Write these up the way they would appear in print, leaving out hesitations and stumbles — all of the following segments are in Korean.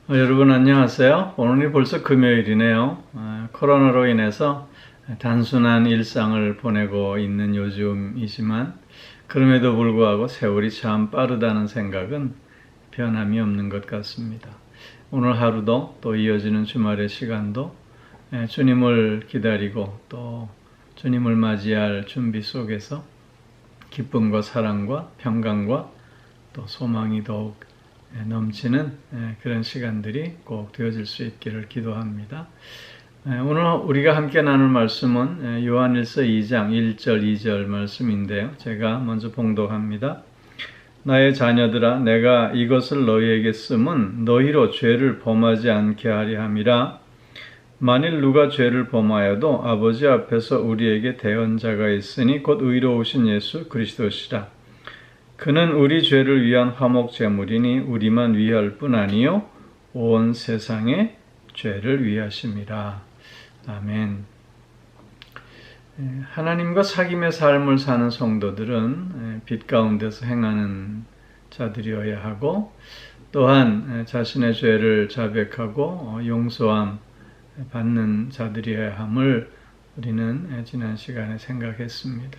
여러분 안녕하세요. 오늘이 벌써 금요일이네요. 코로나로 인해서 단순한 일상을 보내고 있는 요즘이지만 그럼에도 불구하고 세월이 참 빠르다는 생각은 변함이 없는 것 같습니다. 오늘 하루도 또 이어지는 주말의 시간도 주님을 기다리고 또 주님을 맞이할 준비 속에서 기쁨과 사랑과 평강과 또 소망이 더욱 넘치는 그런 시간들이 꼭 되어질 수 있기를 기도합니다. 오늘 우리가 함께 나눌 말씀은 요한일서 2장 1절 2절 말씀인데요. 제가 먼저 봉독합니다. 나의 자녀들아, 내가 이것을 너희에게 쓰면 너희로 죄를 범하지 않게 하려 함이라. 만일 누가 죄를 범하여도 아버지 앞에서 우리에게 대언자가 있으니 곧 의로우신 예수 그리스도시라. 그는 우리 죄를 위한 화목 제물이니 우리만 위할 뿐 아니요 온 세상의 죄를 위하심이라. 아멘. 하나님과 사귐의 삶을 사는 성도들은 빛 가운데서 행하는 자들이어야 하고 또한 자신의 죄를 자백하고 용서함 받는 자들이어야 함을 우리는 지난 시간에 생각했습니다.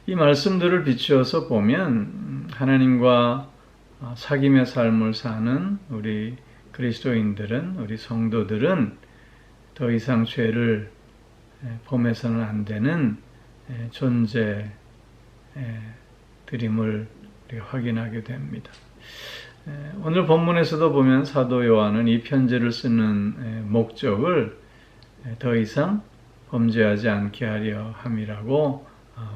이 말씀들을 비추어서 보면 하나님과 사귐의 삶을 사는 우리 그리스도인들은, 우리 성도들은 더 이상 죄를 범해서는 안 되는 존재들임을 우리가 확인하게 됩니다. 오늘 본문에서도 보면 사도 요한은 이 편지를 쓰는 목적을 더 이상 범죄하지 않게 하려 함이라고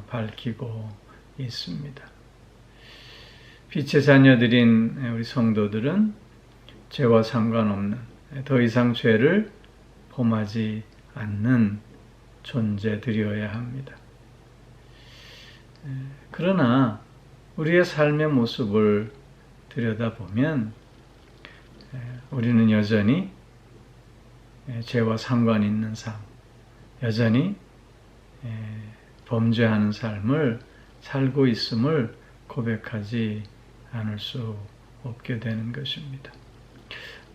밝히고 있습니다. 빛의 자녀들인 우리 성도들은 죄와 상관없는 더 이상 죄를 범하지 않는 존재들이어야 합니다. 그러나 우리의 삶의 모습을 들여다보면 우리는 여전히 죄와 상관 있는 삶, 여전히 범죄하는 삶을 살고 있음을 고백하지 않을 수 없게 되는 것입니다.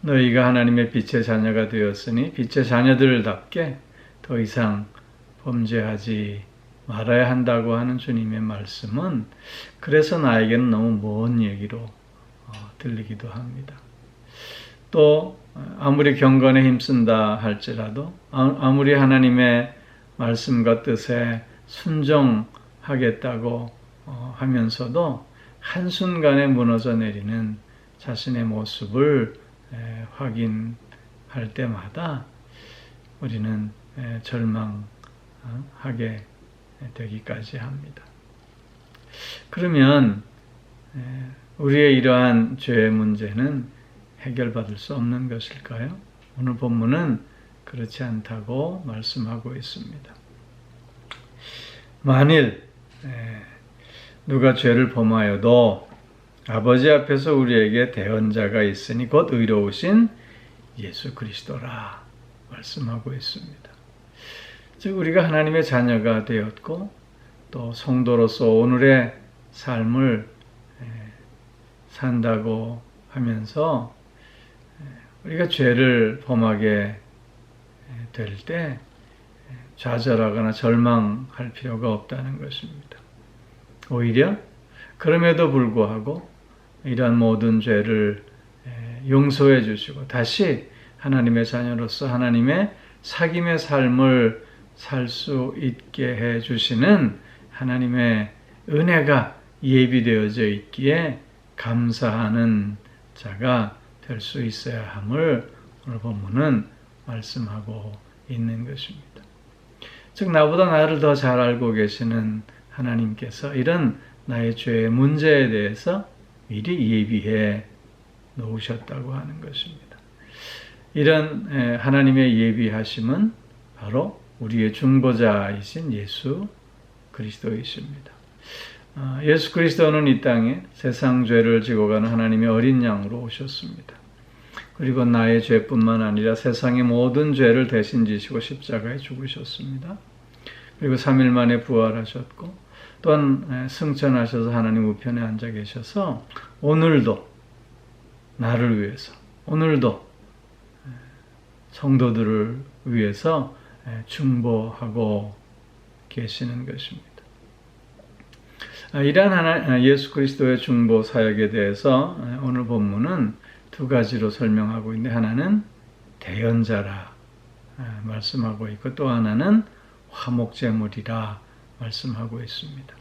너희가 하나님의 빛의 자녀가 되었으니 빛의 자녀들답게 더 이상 범죄하지 말아야 한다고 하는 주님의 말씀은 그래서 나에게는 너무 먼 얘기로 들리기도 합니다. 또 아무리 경건에 힘쓴다 할지라도 아무리 하나님의 말씀과 뜻에 순종하겠다고 하면서도 한순간에 무너져 내리는 자신의 모습을 확인할 때마다 우리는 절망하게 되기까지 합니다. 그러면 우리의 이러한 죄의 문제는 해결받을 수 없는 것일까요? 오늘 본문은 그렇지 않다고 말씀하고 있습니다. 만일 누가 죄를 범하여도 아버지 앞에서 우리에게 대언자가 있으니 곧 의로우신 예수 그리스도라 말씀하고 있습니다. 즉 우리가 하나님의 자녀가 되었고 또 성도로서 오늘의 삶을 산다고 하면서 우리가 죄를 범하게 될 때 좌절하거나 절망할 필요가 없다는 것입니다. 오히려 그럼에도 불구하고 이러한 모든 죄를 용서해 주시고 다시 하나님의 자녀로서 하나님의 사귐의 삶을 살 수 있게 해 주시는 하나님의 은혜가 예비되어져 있기에 감사하는 자가 될 수 있어야 함을 오늘 본문은 말씀하고 있는 것입니다. 즉 나보다 나를 더 잘 알고 계시는 하나님께서 이런 나의 죄의 문제에 대해서 미리 예비해 놓으셨다고 하는 것입니다. 이런 하나님의 예비하심은 바로 우리의 중보자이신 예수 그리스도이십니다. 예수 그리스도는 이 땅에 세상 죄를 지고 가는 하나님의 어린 양으로 오셨습니다. 그리고 나의 죄뿐만 아니라 세상의 모든 죄를 대신 지시고 십자가에 죽으셨습니다. 그리고 3일 만에 부활하셨고 또한 승천하셔서 하나님 우편에 앉아 계셔서 오늘도 나를 위해서 오늘도 성도들을 위해서 중보하고 계시는 것입니다. 이러한 예수 그리스도의 중보 사역에 대해서 오늘 본문은 두 가지로 설명하고 있는데, 하나는 대연자라 말씀하고 있고 또 하나는 화목제물이라 말씀하고 있습니다.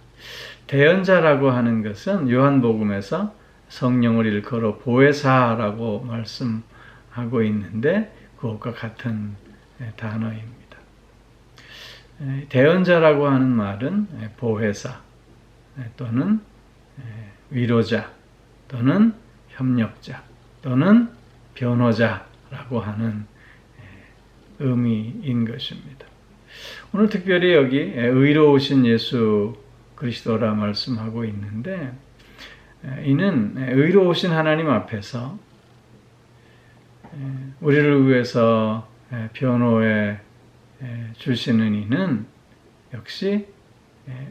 대연자라고 하는 것은 요한복음에서 성령을 일컬어 보혜사라고 말씀하고 있는데 그것과 같은 단어입니다. 대연자라고 하는 말은 보혜사 또는 위로자 또는 협력자 또는 변호자라고 하는 의미인 것입니다. 오늘 특별히 여기 의로우신 예수 그리스도라 말씀하고 있는데, 이는 의로우신 하나님 앞에서 우리를 위해서 변호해 주시는 이는 역시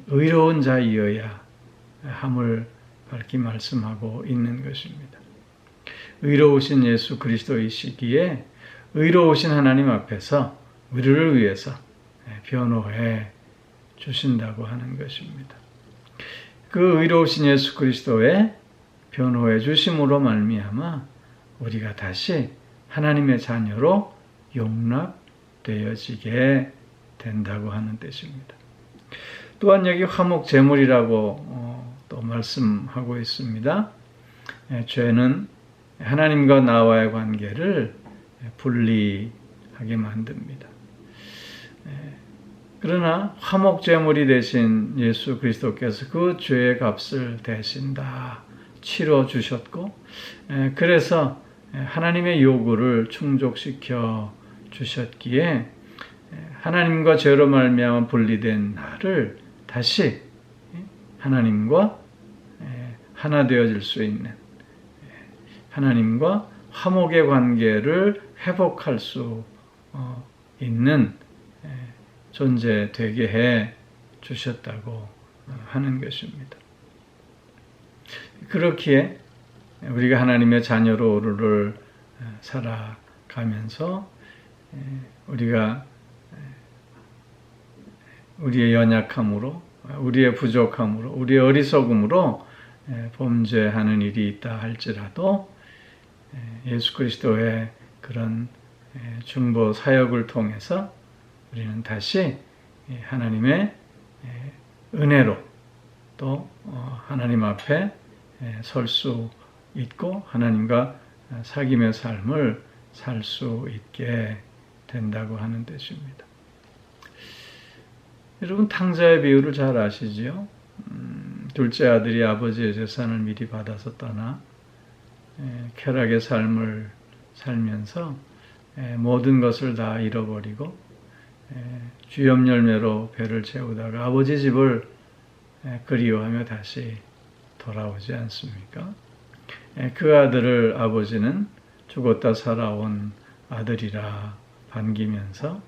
의로운 자이어야 함을 밝히 말씀하고 있는 것입니다. 의로우신 예수 그리스도이시기에 의로우신 하나님 앞에서 우리를 위해서 변호해 주신다고 하는 것입니다. 그 의로우신 예수 그리스도의 변호해 주심으로 말미암아 우리가 다시 하나님의 자녀로 용납되어지게 된다고 하는 뜻입니다. 또한 여기 화목제물이라고 또 말씀하고 있습니다. 죄는 하나님과 나와의 관계를 분리하게 만듭니다. 그러나 화목제물이 되신 예수 그리스도께서 그 죄의 값을 대신 다 치러주셨고, 그래서 하나님의 요구를 충족시켜 주셨기에 하나님과 죄로 말미암아 분리된 나를 다시 하나님과 하나 되어질 수 있는, 하나님과 화목의 관계를 회복할 수 있는 존재 되게 해 주셨다고 하는 것입니다. 그렇기에 우리가 하나님의 자녀로를 살아가면서 우리가 우리의 연약함으로, 우리의 부족함으로, 우리의 어리석음으로 범죄하는 일이 있다 할지라도 예수 그리스도의 그런 중보 사역을 통해서 우리는 다시 하나님의 은혜로 또 하나님 앞에 설 수 있고 하나님과 사귐의 삶을 살 수 있게 된다고 하는 뜻입니다. 여러분, 탕자의 비유를 잘 아시지요? 둘째 아들이 아버지의 재산을 미리 받아서 떠나 쾌락의 삶을 살면서 모든 것을 다 잃어버리고 주염 열매로 배를 채우다가 아버지 집을 그리워하며 다시 돌아오지 않습니까? 그 아들을 아버지는 죽었다 살아온 아들이라 반기면서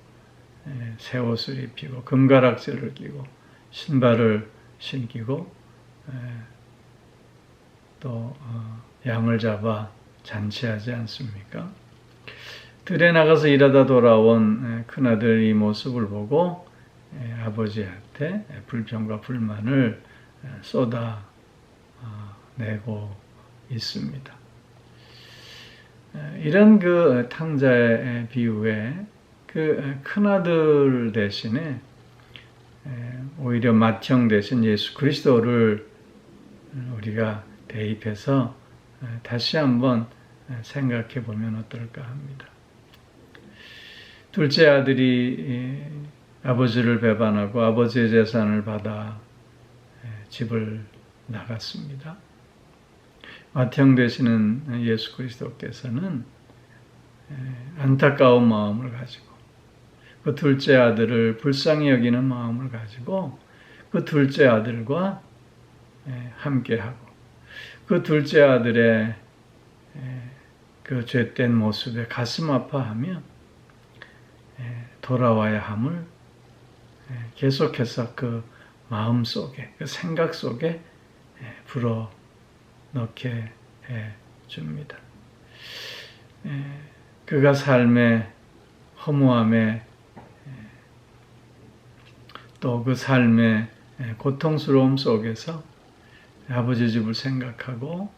새 옷을 입히고 금가락지를 끼고 신발을 신기고 또 양을 잡아 잔치하지 않습니까? 들에 나가서 일하다 돌아온 큰아들의 모습을 보고 아버지한테 불평과 불만을 쏟아내고 있습니다. 이런 그 탕자의 비유에 그 큰아들 대신에 오히려 맏형 대신 예수 그리스도를 우리가 대입해서 다시 한번 생각해 보면 어떨까 합니다. 둘째 아들이 아버지를 배반하고 아버지의 재산을 받아 집을 나갔습니다. 맏형 되시는 예수 그리스도께서는 안타까운 마음을 가지고 그 둘째 아들을 불쌍히 여기는 마음을 가지고 그 둘째 아들과 함께하고 그 둘째 아들의 그 죄된 모습에 가슴 아파하며 돌아와야 함을 계속해서 그 마음 속에, 그 생각 속에 불어넣게 해 줍니다. 그가 삶의 허무함에 또 그 삶의 고통스러움 속에서 아버지 집을 생각하고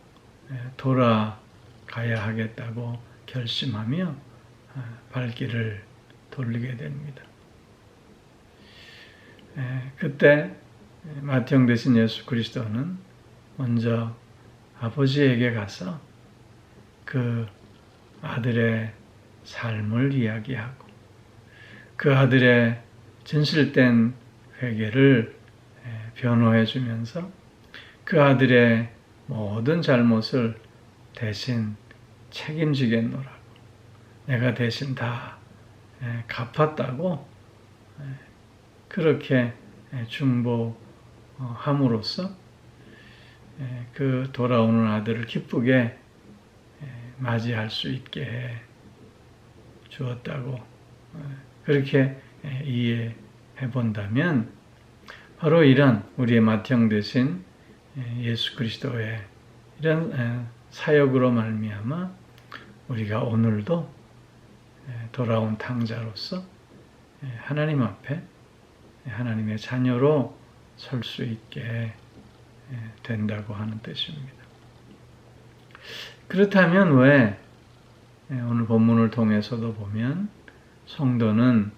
돌아가야 하겠다고 결심하며 발길을 돌리게 됩니다. 그때 맏형 되신 예수 그리스도는 먼저 아버지에게 가서 그 아들의 삶을 이야기하고 그 아들의 진실된 회개를 변호해 주면서 그 아들의 모든 잘못을 대신 책임지겠노라고, 내가 대신 다 갚았다고 그렇게 중보함으로써 그 돌아오는 아들을 기쁘게 맞이할 수 있게 해 주었다고, 그렇게 이해해 본다면 바로 이런 우리의 맏형 되신 예수 그리스도의 이런 사역으로 말미암아 우리가 오늘도 돌아온 탕자로서 하나님 앞에 하나님의 자녀로 설 수 있게 된다고 하는 뜻입니다. 그렇다면 왜 오늘 본문을 통해서도 보면 성도는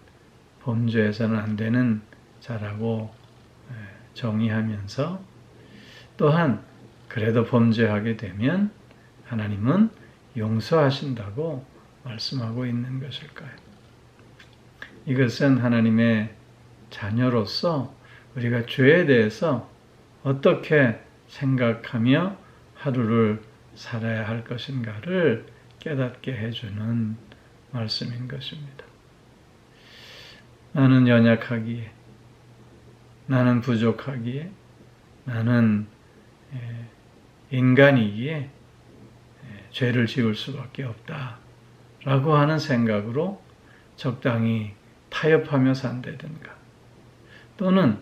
범죄해서는 안 되는 자라고 정의하면서 또한 그래도 범죄하게 되면 하나님은 용서하신다고 말씀하고 있는 것일까요? 이것은 하나님의 자녀로서 우리가 죄에 대해서 어떻게 생각하며 하루를 살아야 할 것인가를 깨닫게 해주는 말씀인 것입니다. 나는 연약하기에, 나는 부족하기에, 나는 인간이기에 죄를 지을 수밖에 없다라고 하는 생각으로 적당히 타협하며 산다든가, 또는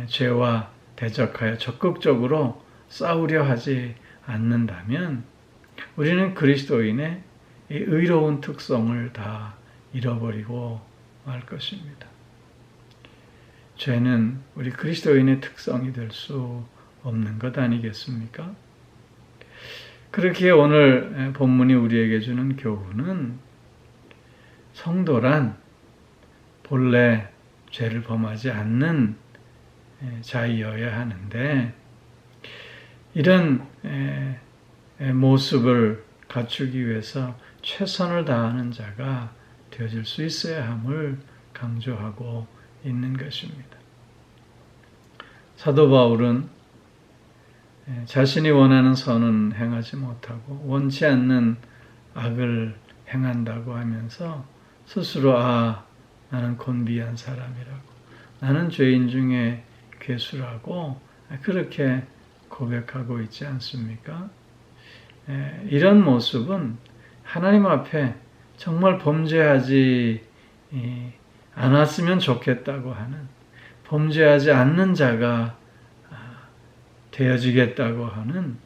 죄와 대적하여 적극적으로 싸우려 하지 않는다면 우리는 그리스도인의 의로운 특성을 다 잃어버리고 말 것입니다. 죄는 우리 그리스도인의 특성이 될 수 없는 것 아니겠습니까? 그렇기에 오늘 본문이 우리에게 주는 교훈은 성도란 본래 죄를 범하지 않는 자이어야 하는데, 이런 모습을 갖추기 위해서 최선을 다하는 자가 되어질 수 있어야 함을 강조하고 있는 것입니다. 사도 바울은 자신이 원하는 선은 행하지 못하고 원치 않는 악을 행한다고 하면서 스스로 나는 곤비한 사람이라고, 나는 죄인 중에 괴수라고 그렇게 고백하고 있지 않습니까? 이런 모습은 하나님 앞에 정말 범죄하지 않았으면 좋겠다고 하는, 범죄하지 않는 자가 되어지겠다고 하는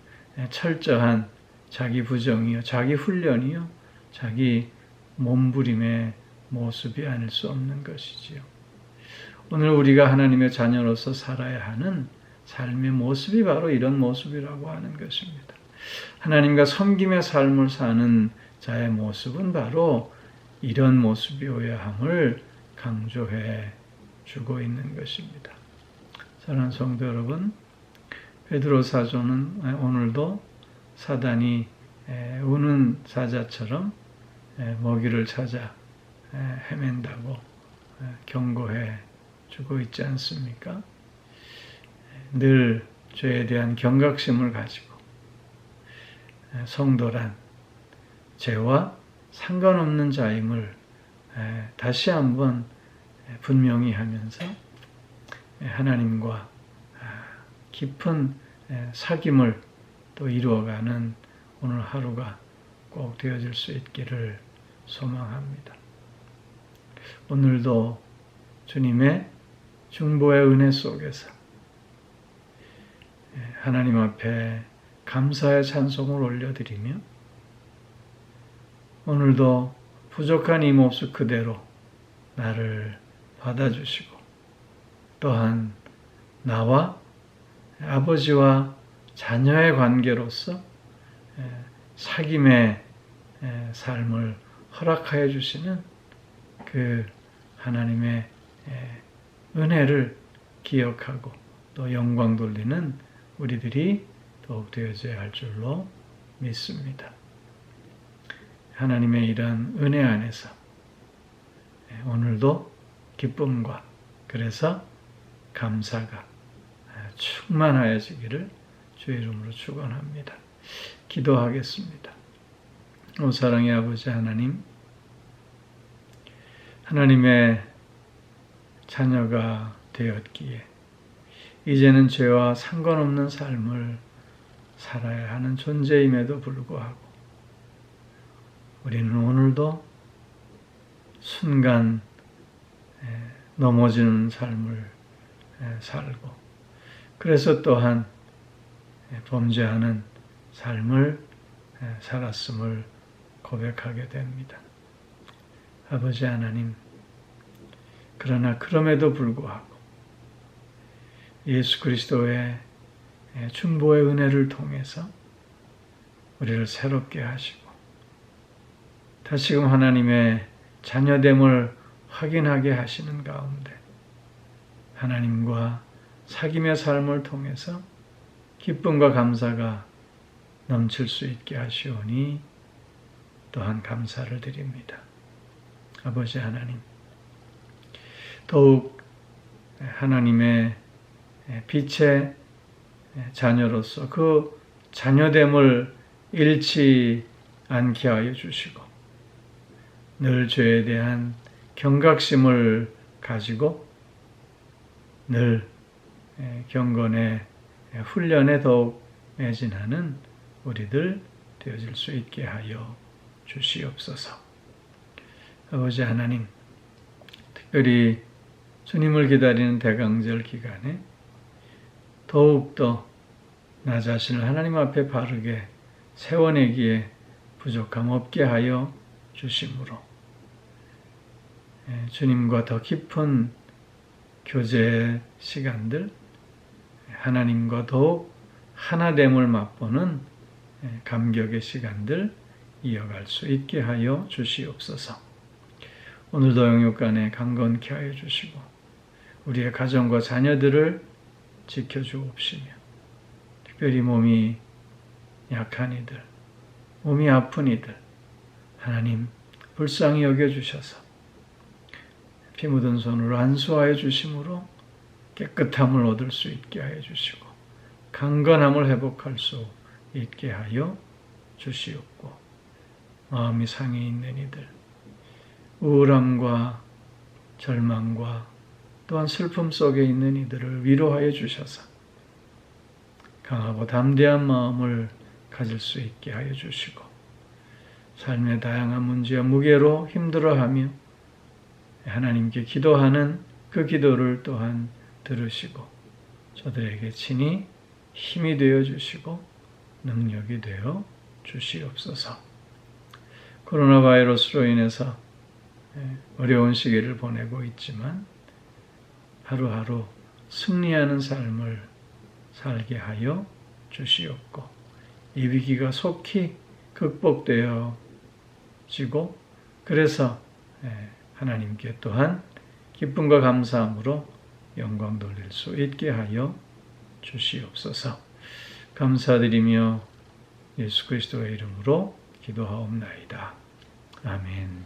철저한 자기 부정이요, 자기 훈련이요, 자기 몸부림의 모습이 아닐 수 없는 것이지요. 오늘 우리가 하나님의 자녀로서 살아야 하는 삶의 모습이 바로 이런 모습이라고 하는 것입니다. 하나님과 섬김의 삶을 사는 자의 모습은 바로 이런 모습이어야 함을 강조해 주고 있는 것입니다. 사랑하는 성도 여러분, 베드로 사도는 오늘도 사단이 우는 사자처럼 먹이를 찾아 헤맨다고 경고해 주고 있지 않습니까? 늘 죄에 대한 경각심을 가지고 성도란 죄와 상관없는 자임을 다시 한번 분명히 하면서 하나님과 깊은 사귐을 또 이루어가는 오늘 하루가 꼭 되어질 수 있기를 소망합니다. 오늘도 주님의 중보의 은혜 속에서 하나님 앞에 감사의 찬송을 올려드리며 오늘도 부족한 이 모습 그대로 나를 받아주시고 또한 나와 아버지와 자녀의 관계로서 사귐의 삶을 허락하여 주시는 그 하나님의 은혜를 기억하고 또 영광 돌리는 우리들이 더욱 되어져야 할 줄로 믿습니다. 하나님의 이러한 은혜 안에서 오늘도 기쁨과 그래서 감사가 충만하여지기를 주의 이름으로 축원합니다. 기도하겠습니다. 오 사랑의 아버지 하나님, 하나님의 자녀가 되었기에 이제는 죄와 상관없는 삶을 살아야 하는 존재임에도 불구하고 우리는 오늘도 순간 넘어지는 삶을 살고 그래서 또한 범죄하는 삶을 살았음을 고백하게 됩니다. 아버지 하나님, 그러나 그럼에도 불구하고 예수 그리스도의 중보의 은혜를 통해서 우리를 새롭게 하시고 다시금 하나님의 자녀됨을 확인하게 하시는 가운데 하나님과 사귐의 삶을 통해서 기쁨과 감사가 넘칠 수 있게 하시오니 또한 감사를 드립니다. 아버지 하나님, 더욱 하나님의 빛의 자녀로서 그 자녀됨을 잃지 않게 하여 주시고 늘 죄에 대한 경각심을 가지고 늘 경건의 훈련에 더욱 매진하는 우리들 되어질 수 있게 하여 주시옵소서. 아버지 하나님, 특별히 주님을 기다리는 대강절 기간에 더욱더 나 자신을 하나님 앞에 바르게 세워내기에 부족함 없게 하여 주심으로 주님과 더 깊은 교제 시간들, 하나님과 더욱 하나됨을 맛보는 감격의 시간들 이어갈 수 있게 하여 주시옵소서. 오늘도 영육간에 강건케 하여 주시고 우리의 가정과 자녀들을 지켜주옵시며 특별히 몸이 약한 이들, 몸이 아픈 이들 하나님 불쌍히 여겨주셔서 피 묻은 손으로 안수하여 주심으로 깨끗함을 얻을 수 있게 하여 주시고 강건함을 회복할 수 있게 하여 주시옵고 마음이 상해 있는 이들, 우울함과 절망과 또한 슬픔 속에 있는 이들을 위로하여 주셔서 강하고 담대한 마음을 가질 수 있게 하여 주시고 삶의 다양한 문제와 무게로 힘들어하며 하나님께 기도하는 그 기도를 또한 들으시고 저들에게 친히 힘이 되어 주시고 능력이 되어 주시옵소서. 코로나 바이러스로 인해서 어려운 시기를 보내고 있지만 하루하루 승리하는 삶을 살게 하여 주시옵고 이 위기가 속히 극복되어지고 그래서 하나님께 또한 기쁨과 감사함으로 영광 돌릴 수 있게 하여 주시옵소서. 감사드리며 예수 그리스도의 이름으로 기도하옵나이다. 아멘.